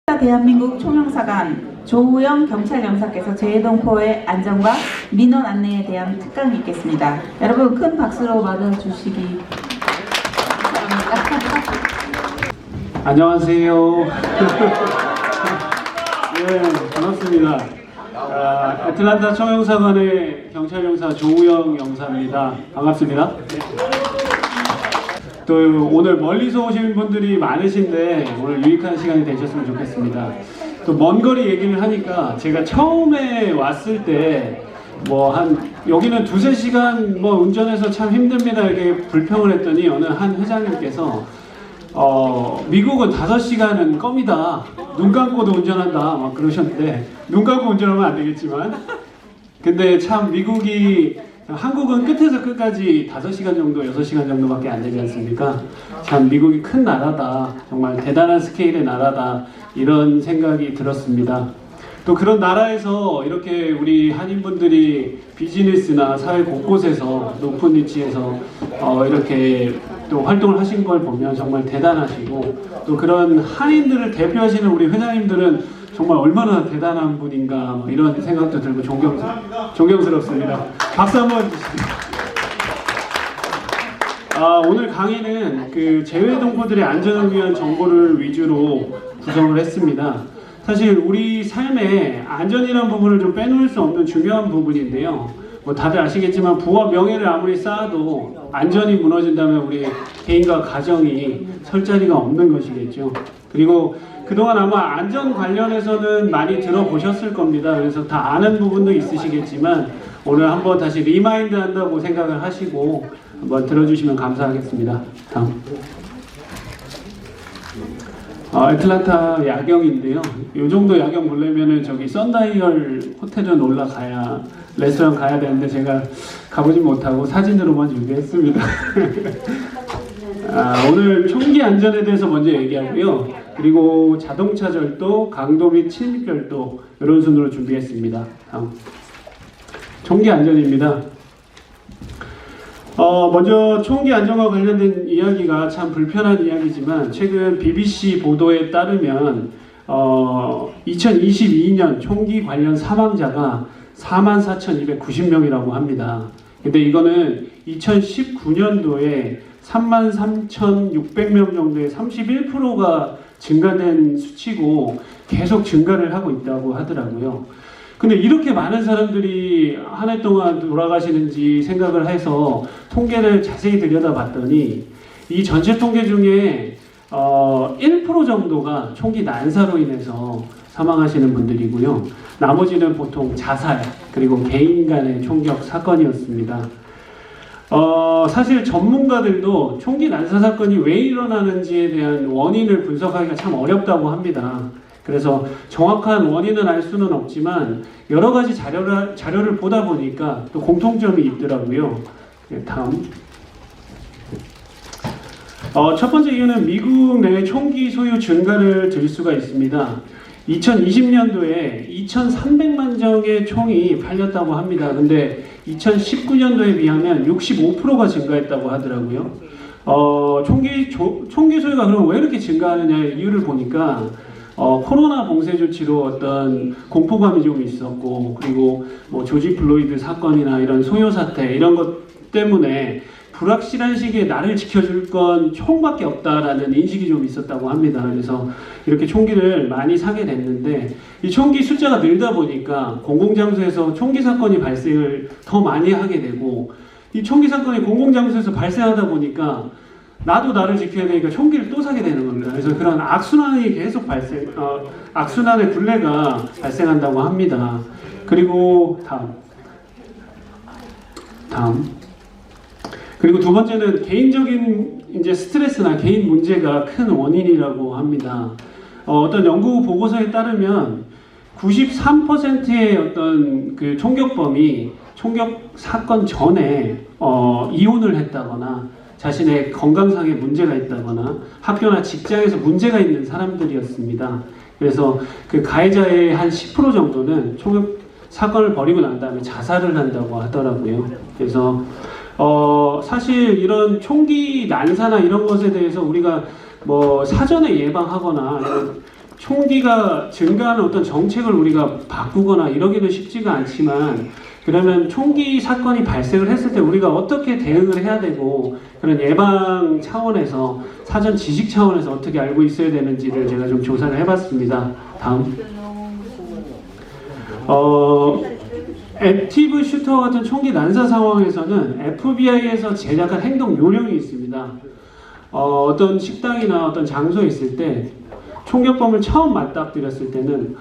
대한민국 총영사관 조우영 경찰영사께서 재해동포의 안전과 민원 안내에 대한 특강이 있겠습니다. 여러분 큰 박수로 맞아주시기 바랍니다. 안녕하세요. 네, 반갑습니다. 애틀란타 총영사관의 경찰영사 조우영 영사입니다. 반갑습니다. 또 오늘 멀리서 오신 분들이 많으신데 오늘 유익한 시간이 되셨으면 좋겠습니다. 또 먼 거리 얘기를 하니까 제가 처음에 왔을 때 여기는 2~3시간 운전해서 참 힘듭니다 이렇게 불평을 했더니 어느 한 회장님께서 미국은 5시간은 껌이다. 눈 감고도 운전한다. 막 그러셨는데 눈 감고 운전하면 안 되겠지만 근데 참 한국은 끝에서 끝까지 5시간 정도, 6시간 정도밖에 안 되지 않습니까? 참 미국이 큰 나라다. 정말 대단한 스케일의 나라다. 이런 생각이 들었습니다. 또 그런 나라에서 이렇게 우리 한인분들이 비즈니스나 사회 곳곳에서 높은 위치에서 이렇게 또 활동을 하신 걸 보면 정말 대단하시고 또 그런 한인들을 대표하시는 우리 회장님들은 정말 얼마나 대단한 분인가 이런 생각도 들고 존경스럽습니다. 박수 한번 주시죠. 오늘 강의는 그 재외동포들의 안전을 위한 정보를 위주로 구성을 했습니다. 사실 우리 삶에 안전이라는 부분을 좀 빼놓을 수 없는 중요한 부분인데요. 다들 아시겠지만 부와 명예를 아무리 쌓아도 안전이 무너진다면 우리 개인과 가정이 설 자리가 없는 것이겠죠. 그리고 그동안 아마 안전 관련해서는 많이 들어보셨을 겁니다. 그래서 다 아는 부분도 있으시겠지만 오늘 한번 다시 리마인드 한다고 생각을 하시고 한번 들어주시면 감사하겠습니다. 다음. 애틀란타 야경인데요. 이 정도 야경 보려면은 저기 썬다이얼 호텔은 올라가야 레스토랑 가야 되는데 제가 가보지 못하고 사진으로만 준비했습니다. 오늘 총기 안전에 대해서 먼저 얘기하고요. 그리고 자동차 절도, 강도 및 침입 절도 이런 순으로 준비했습니다. 다음. 총기 안전입니다. 먼저 총기 안전과 관련된 이야기가 참 불편한 이야기지만 최근 BBC 보도에 따르면 2022년 총기 관련 사망자가 44,290명이라고 합니다. 근데 이거는 2019년도에 33,600명 정도의 31%가 증가된 수치고 계속 증가를 하고 있다고 하더라고요. 근데 이렇게 많은 사람들이 한 해 동안 돌아가시는지 생각을 해서 통계를 자세히 들여다봤더니 이 전체 통계 중에 1% 정도가 총기 난사로 인해서 사망하시는 분들이고요. 나머지는 보통 자살 그리고 개인 간의 총격 사건이었습니다. 사실 전문가들도 총기 난사 사건이 왜 일어나는지에 대한 원인을 분석하기가 참 어렵다고 합니다. 그래서 정확한 원인은 알 수는 없지만 여러 가지 자료를 보다 보니까 또 공통점이 있더라고요. 다음. 첫 번째 이유는 미국 내 총기 소유 증가를 들 수가 있습니다. 2020년도에 2,300만 정의 총이 팔렸다고 합니다. 근데 2019년도에 비하면 65%가 증가했다고 하더라고요. 총기 소유가 그럼 왜 이렇게 증가하느냐의 이유를 보니까 코로나 봉쇄 조치로 어떤 공포감이 좀 있었고 그리고 조지 플로이드 사건이나 이런 소요 사태 이런 것 때문에 불확실한 시기에 나를 지켜줄 건 총밖에 없다라는 인식이 좀 있었다고 합니다. 그래서 이렇게 총기를 많이 사게 됐는데 이 총기 숫자가 늘다 보니까 공공장소에서 총기 사건이 발생을 더 많이 하게 되고 이 총기 사건이 공공장소에서 발생하다 보니까 나도 나를 지켜야 되니까 총기를 또 사게 되는 겁니다. 그래서 그런 악순환이 계속 악순환의 굴레가 발생한다고 합니다. 그리고 다음. 그리고 두 번째는 개인적인 스트레스나 개인 문제가 큰 원인이라고 합니다. 어떤 연구 보고서에 따르면 93%의 어떤 그 총격범이 총격 사건 전에 이혼을 했다거나 자신의 건강상의 문제가 있다거나 학교나 직장에서 문제가 있는 사람들이었습니다. 그래서 그 가해자의 한 10% 정도는 총격 사건을 벌이고 난 다음에 자살을 한다고 하더라고요. 그래서 사실 이런 총기 난사나 이런 것에 대해서 우리가 사전에 예방하거나 총기가 증가하는 어떤 정책을 우리가 바꾸거나 이러기도 쉽지가 않지만, 그러면 총기 사건이 발생을 했을 때 우리가 어떻게 대응을 해야 되고, 그런 예방 차원에서, 사전 지식 차원에서 어떻게 알고 있어야 되는지를 제가 좀 조사를 해봤습니다. 다음. 액티브 슈터 같은 총기 난사 상황에서는 FBI에서 제작한 행동 요령이 있습니다. 어떤 식당이나 어떤 장소에 있을 때 총격범을 처음 맞닥뜨렸을 때는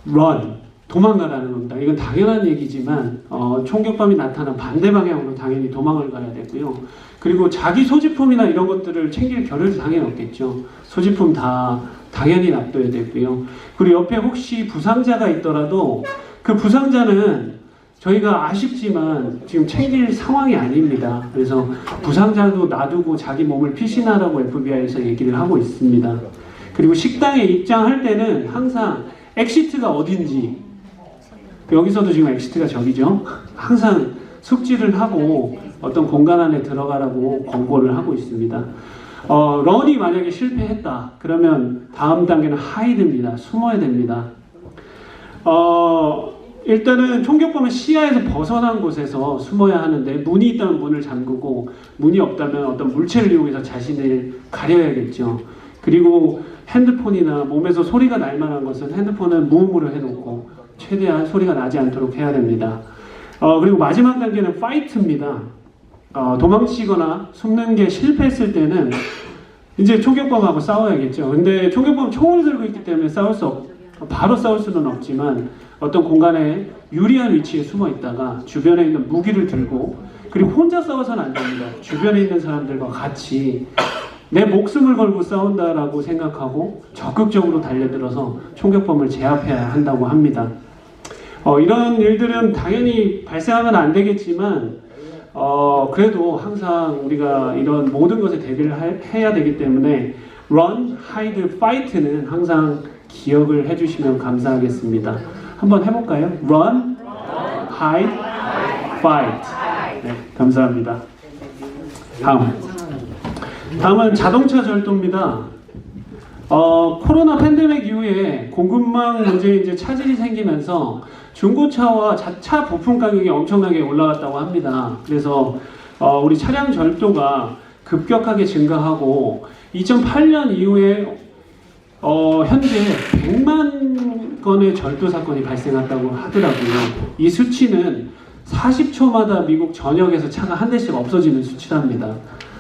run, 도망가라는 겁니다. 이건 당연한 얘기지만 총격범이 나타난 반대 방향으로 당연히 도망을 가야 되고요. 그리고 자기 소지품이나 이런 것들을 챙길 겨를도 당연히 없겠죠. 소지품 다 당연히 놔둬야 되고요. 그리고 옆에 혹시 부상자가 있더라도 그 부상자는 저희가 아쉽지만 지금 챙길 상황이 아닙니다. 그래서 부상자도 놔두고 자기 몸을 피신하라고 FBI에서 얘기를 하고 있습니다. 그리고 식당에 입장할 때는 항상 엑시트가 어딘지, 여기서도 지금 엑시트가 저기죠. 항상 숙지를 하고 어떤 공간 안에 들어가라고 권고를 하고 있습니다. 런이 만약에 실패했다 그러면 다음 단계는 하이드입니다. 숨어야 됩니다. 일단은 총격범은 시야에서 벗어난 곳에서 숨어야 하는데, 문이 있다면 문을 잠그고 문이 없다면 어떤 물체를 이용해서 자신을 가려야겠죠. 그리고 핸드폰이나 몸에서 소리가 날 만한 것은 핸드폰은 무음으로 해놓고 최대한 소리가 나지 않도록 해야 됩니다. 그리고 마지막 단계는 파이트입니다. 도망치거나 숨는 게 실패했을 때는 이제 총격범하고 싸워야겠죠. 근데 총격범은 총을 들고 있기 때문에 바로 싸울 수는 없지만 어떤 공간에 유리한 위치에 숨어 있다가 주변에 있는 무기를 들고, 그리고 혼자 싸워서는 안 됩니다. 주변에 있는 사람들과 같이 내 목숨을 걸고 싸운다라고 생각하고 적극적으로 달려들어서 총격범을 제압해야 한다고 합니다. 이런 일들은 당연히 발생하면 안 되겠지만 그래도 항상 우리가 이런 모든 것에 대비를 해야 되기 때문에 run, hide, fight는 항상 기억을 해주시면 감사하겠습니다. 한번 해볼까요? run, hide, fight. 네, 감사합니다. 다음은 자동차 절도입니다. 코로나 팬데믹 이후에 공급망 문제에 이제 차질이 생기면서 중고차와 차 부품 가격이 엄청나게 올라갔다고 합니다. 그래서 우리 차량 절도가 급격하게 증가하고 2008년 이후에 현재 100만 건의 절도 사건이 발생했다고 하더라고요. 이 수치는 40초마다 미국 전역에서 차가 한 대씩 없어지는 수치랍니다.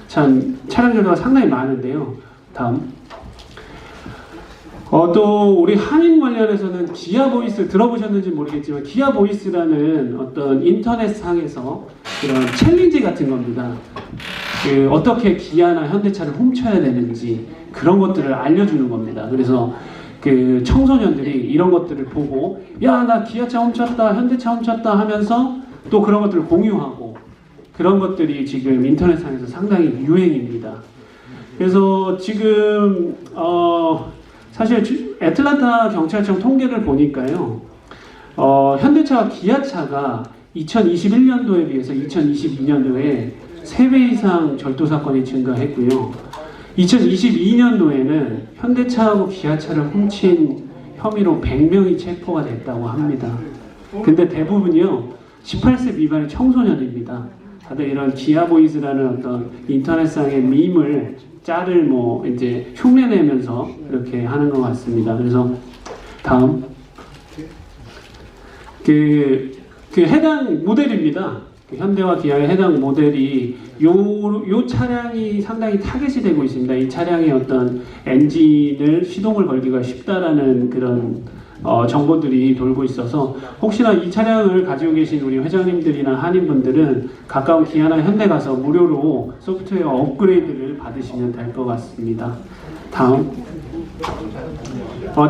참 차량 절도가 상당히 많은데요. 다음. 또 우리 한인 관련해서는 기아보이스 들어보셨는지 모르겠지만, 기아보이스라는 어떤 인터넷상에서 그런 챌린지 같은 겁니다. 어떻게 기아나 현대차를 훔쳐야 되는지 그런 것들을 알려주는 겁니다. 그래서 그 청소년들이 이런 것들을 보고 야, 나 기아차 훔쳤다, 현대차 훔쳤다 하면서 또 그런 것들을 공유하고, 그런 것들이 지금 인터넷상에서 상당히 유행입니다. 그래서 지금 사실 애틀랜타 경찰청 통계를 보니까요, 현대차와 기아차가 2021년도에 비해서 2022년도에 3배 이상 절도 사건이 증가했고요. 2022년도에는 현대차하고 기아차를 훔친 혐의로 100명이 체포가 됐다고 합니다. 근데 대부분이요 18세 미만의 청소년입니다. 다들 이런 기아보이즈라는 어떤 인터넷상의 밈을 짤을 이제 흉내내면서 이렇게 하는 것 같습니다. 그래서 다음 그 해당 모델입니다. 현대와 기아의 해당 모델이 요 차량이 상당히 타겟이 되고 있습니다. 이 차량의 어떤 엔진을 시동을 걸기가 쉽다라는 그런 정보들이 돌고 있어서, 혹시나 이 차량을 가지고 계신 우리 회장님들이나 한인분들은 가까운 기아나 현대 가서 무료로 소프트웨어 업그레이드를 받으시면 될 것 같습니다. 다음.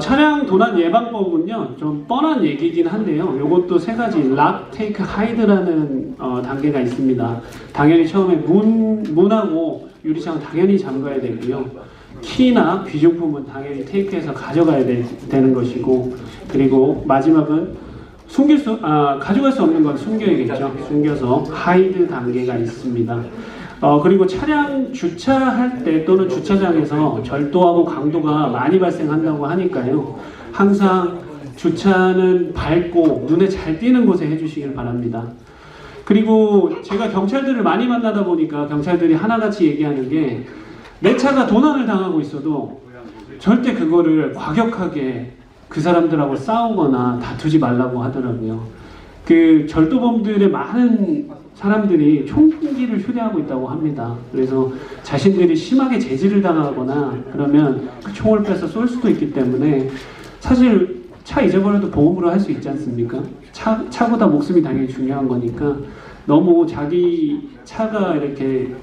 차량 도난 예방법은요 좀 뻔한 얘기이긴 한데요, 요것도 3가지 락, 테이크, 하이드라는 단계가 있습니다. 당연히 처음에 문하고 유리창은 당연히 잠가야 되고요, 키나 귀중품은 당연히 테이크해서 가져가야 되는 것이고, 그리고 마지막은 가져갈 수 없는 건 숨겨야겠죠. 숨겨서 하이드 단계가 있습니다. 그리고 차량 주차할 때 또는 주차장에서 절도하고 강도가 많이 발생한다고 하니까요. 항상 주차는 밝고 눈에 잘 띄는 곳에 해주시길 바랍니다. 그리고 제가 경찰들을 많이 만나다 보니까 경찰들이 하나같이 얘기하는 게 내 차가 도난을 당하고 있어도 절대 그거를 과격하게 그 사람들하고 싸우거나 다투지 말라고 하더라고요. 그 절도범들의 많은 사람들이 총기를 휴대하고 있다고 합니다. 그래서 자신들이 심하게 제지를 당하거나 그러면 그 총을 빼서 쏠 수도 있기 때문에 사실 차 잊어버려도 보험으로 할 수 있지 않습니까? 차보다 목숨이 당연히 중요한 거니까 너무 자기 차가 이렇게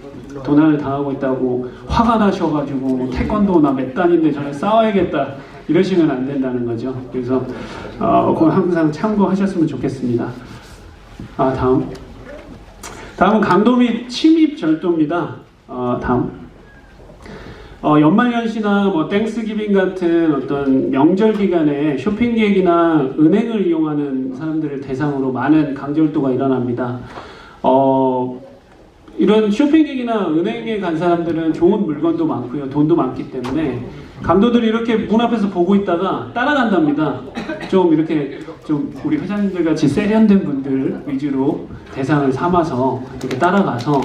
도난을 당하고 있다고 화가 나셔가지고 태권도나 몇 단인데 저는 싸워야겠다 이러시면 안 된다는 거죠. 그래서 그걸 항상 참고하셨으면 좋겠습니다. 다음은 강도 및 침입 절도입니다. 다음. 연말연시나 뭐 땡스기빙 같은 어떤 명절 기간에 쇼핑 계획이나 은행을 이용하는 사람들을 대상으로 많은 강제절도가 일어납니다. 이런 쇼핑 계획이나 은행에 간 사람들은 좋은 물건도 많고요, 돈도 많기 때문에 강도들이 이렇게 문 앞에서 보고 있다가 따라간답니다. 좀 이렇게 좀 우리 회장님들 같이 세련된 분들 위주로 대상을 삼아서 이렇게 따라가서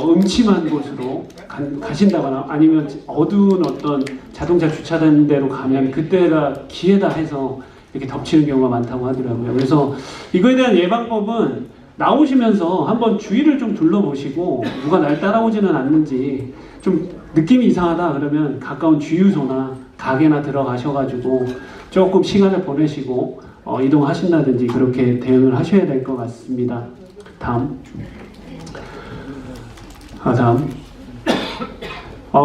음침한 곳으로 가신다거나 아니면 어두운 어떤 자동차 주차된 데로 가면 그때가 기회다 해서 이렇게 덮치는 경우가 많다고 하더라고요. 그래서 이거에 대한 예방법은 나오시면서 한번 주위를 좀 둘러보시고 누가 날 따라오지는 않는지 좀 느낌이 이상하다 그러면 가까운 주유소나 가게나 들어가셔가지고 조금 시간을 보내시고 이동하신다든지 그렇게 대응을 하셔야 될 것 같습니다. 다음.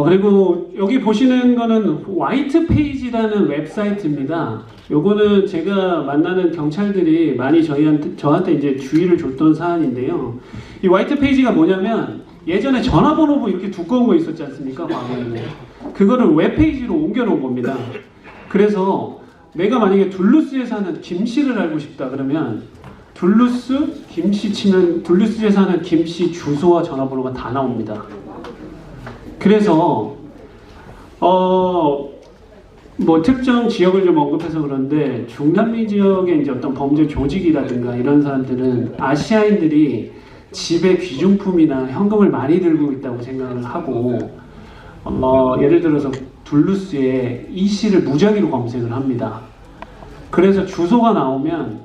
그리고 여기 보시는 거는 화이트 페이지라는 웹사이트입니다. 요거는 제가 만나는 경찰들이 많이 저한테 이제 주의를 줬던 사안인데요. 이 화이트 페이지가 뭐냐면 예전에 전화번호부 이렇게 두꺼운 거 있었지 않습니까? 과거에는. 그거를 웹페이지로 옮겨 놓은 겁니다. 그래서 내가 만약에 둘루스에 사는 김씨를 알고 싶다 그러면 둘루스 김씨 치면 둘루스에 사는 김씨 주소와 전화번호가 다 나옵니다. 그래서 뭐 특정 지역을 좀 언급해서 그런데 중남미 지역의 이제 어떤 범죄 조직이라든가 이런 사람들은 아시아인들이 집에 귀중품이나 현금을 많이 들고 있다고 생각을 하고 예를 들어서 둘루스에 이 씨를 무작위로 검색을 합니다. 그래서 주소가 나오면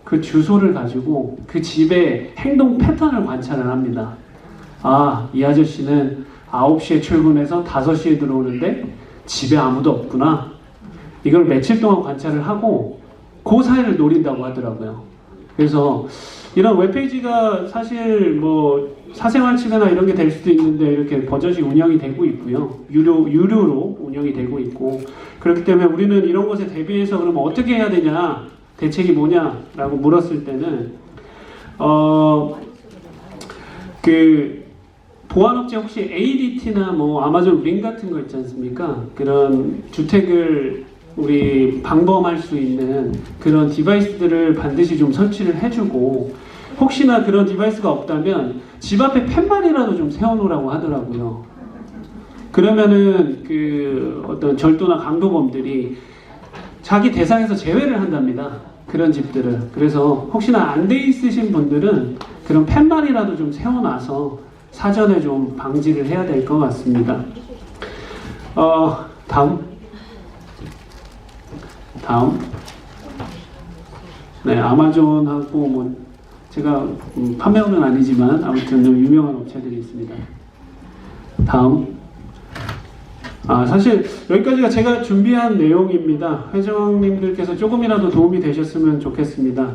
그 주소를 가지고 그 집의 행동 패턴을 관찰을 합니다. 이 아저씨는 9시에 출근해서 5시에 들어오는데 집에 아무도 없구나. 이걸 며칠 동안 관찰을 하고 그 사이를 노린다고 하더라고요. 그래서 이런 웹페이지가 사실 뭐 사생활 침해나 이런 게 될 수도 있는데 이렇게 버젓이 운영이 되고 있고요. 유료로 운영이 되고 있고 그렇기 때문에 우리는 이런 것에 대비해서 그러면 어떻게 해야 되냐, 대책이 뭐냐라고 물었을 때는 보안업체 혹시 ADT나 뭐 아마존 링 같은 거 있지 않습니까? 그런 주택을 우리 방범할 수 있는 그런 디바이스들을 반드시 좀 설치를 해주고 혹시나 그런 디바이스가 없다면 집 앞에 팻말이라도 좀 세워놓으라고 하더라고요. 그러면은 그 어떤 절도나 강도범들이 자기 대상에서 제외를 한답니다. 그런 집들을. 그래서 혹시나 안 돼 있으신 분들은 그런 팻말이라도 좀 세워놔서 사전에 좀 방지를 해야 될 것 같습니다. 다음. 네, 아마존하고 뭐 제가 판매원은 아니지만 아무튼 좀 유명한 업체들이 있습니다. 다음. 사실 여기까지가 제가 준비한 내용입니다. 회장님들께서 조금이라도 도움이 되셨으면 좋겠습니다.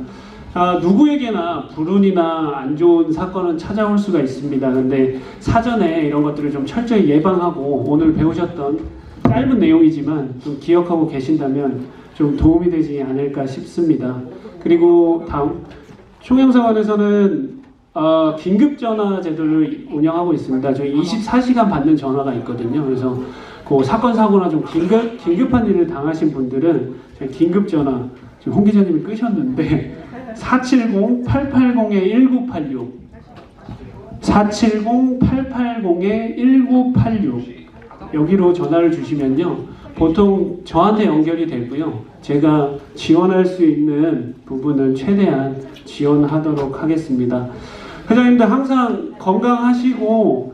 누구에게나 불운이나 안 좋은 사건은 찾아올 수가 있습니다. 근데 사전에 이런 것들을 좀 철저히 예방하고 오늘 배우셨던 짧은 내용이지만 좀 기억하고 계신다면 좀 도움이 되지 않을까 싶습니다. 그리고 다음, 총영사관에서는 긴급전화 제도를 운영하고 있습니다. 저희 24시간 받는 전화가 있거든요. 그래서 그 사건 사고나 좀 긴급한 일을 당하신 분들은 저희 긴급전화 지금 홍 기자님이 끄셨는데 470-880-1986 470-880-1986 여기로 전화를 주시면요. 보통 저한테 연결이 되고요. 제가 지원할 수 있는 부분을 최대한 지원하도록 하겠습니다. 회장님들 항상 건강하시고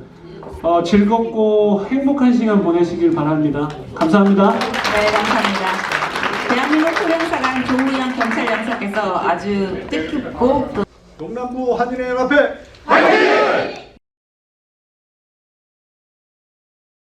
즐겁고 행복한 시간 보내시길 바랍니다. 감사합니다. 네, 감사합니다. 대한민국 소령사관 조우영 경찰영사께서 아주 뜻깊고 또 동남부 한인의 연합회